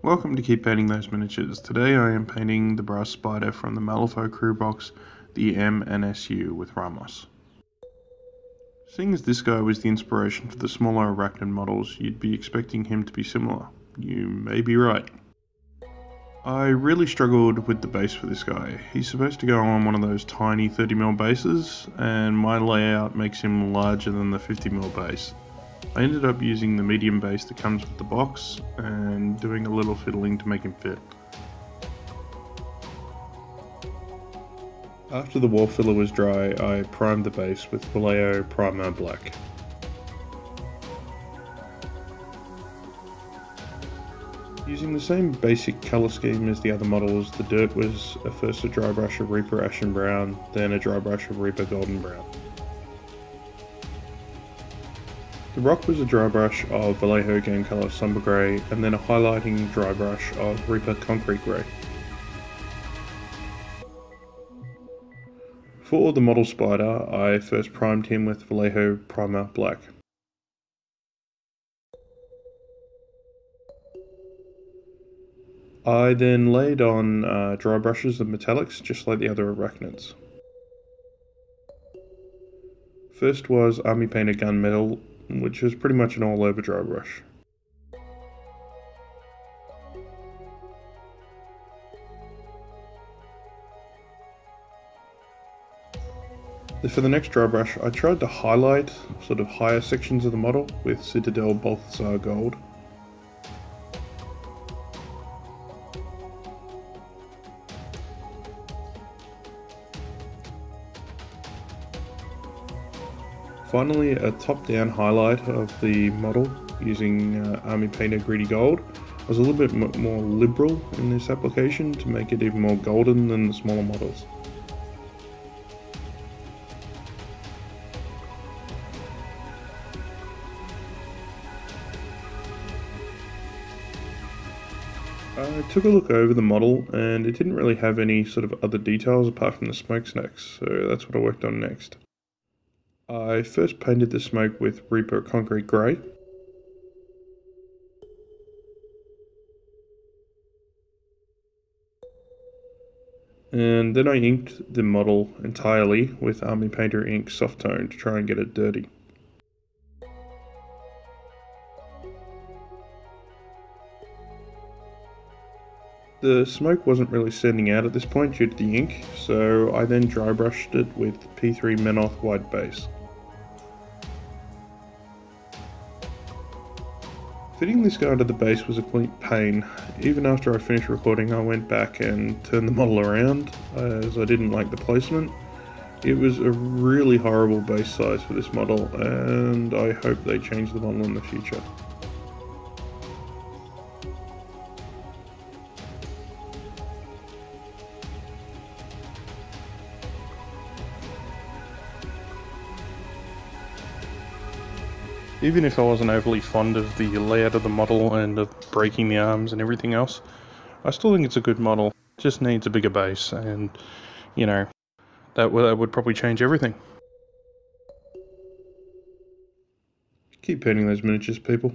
Welcome to Keep Painting Those Miniatures. Today I am painting the brass spider from the Malifaux crew box, the M&SU with Ramos. Seeing as this guy was the inspiration for the smaller Arachnid models, you'd be expecting him to be similar. You may be right. I really struggled with the base for this guy. He's supposed to go on one of those tiny 30mm bases, and my layout makes him larger than the 50mm base. I ended up using the medium base that comes with the box and doing a little fiddling to make him fit. After the wall filler was dry, I primed the base with Malifaux Primer Black. Using the same basic colour scheme as the other models, the dirt was first a dry brush of Reaper Ashen Brown, then a dry brush of Reaper Golden Brown. The rock was a dry brush of Vallejo Game Colour Somber Grey, and then a highlighting dry brush of Reaper Concrete Grey. For the model spider, I first primed him with Vallejo Primer Black. I then laid on dry brushes of metallics, just like the other Arachnids. First was Army Painter Gunmetal, which is pretty much an all-over dry brush. For the next dry brush, I tried to highlight sort of higher sections of the model with Citadel Balthasar Gold. Finally, a top-down highlight of the model using Army Painter Greedy Gold. I was a little bit more liberal in this application to make it even more golden than the smaller models. I took a look over the model and it didn't really have any sort of other details apart from the smokestacks, so that's what I worked on next. I first painted the smoke with Reaper Concrete Grey. And then I inked the model entirely with Army Painter Ink Soft Tone to try and get it dirty. The smoke wasn't really standing out at this point due to the ink, so I then dry brushed it with P3 Menoth White Base. Fitting this guy to the base was a complete pain. Even after I finished recording, I went back and turned the model around as I didn't like the placement. It was a really horrible base size for this model, and I hope they change the model in the future. Even if I wasn't overly fond of the layout of the model and of breaking the arms and everything else, I still think it's a good model. It just needs a bigger base, and, you know, that would probably change everything. Keep painting those miniatures, people.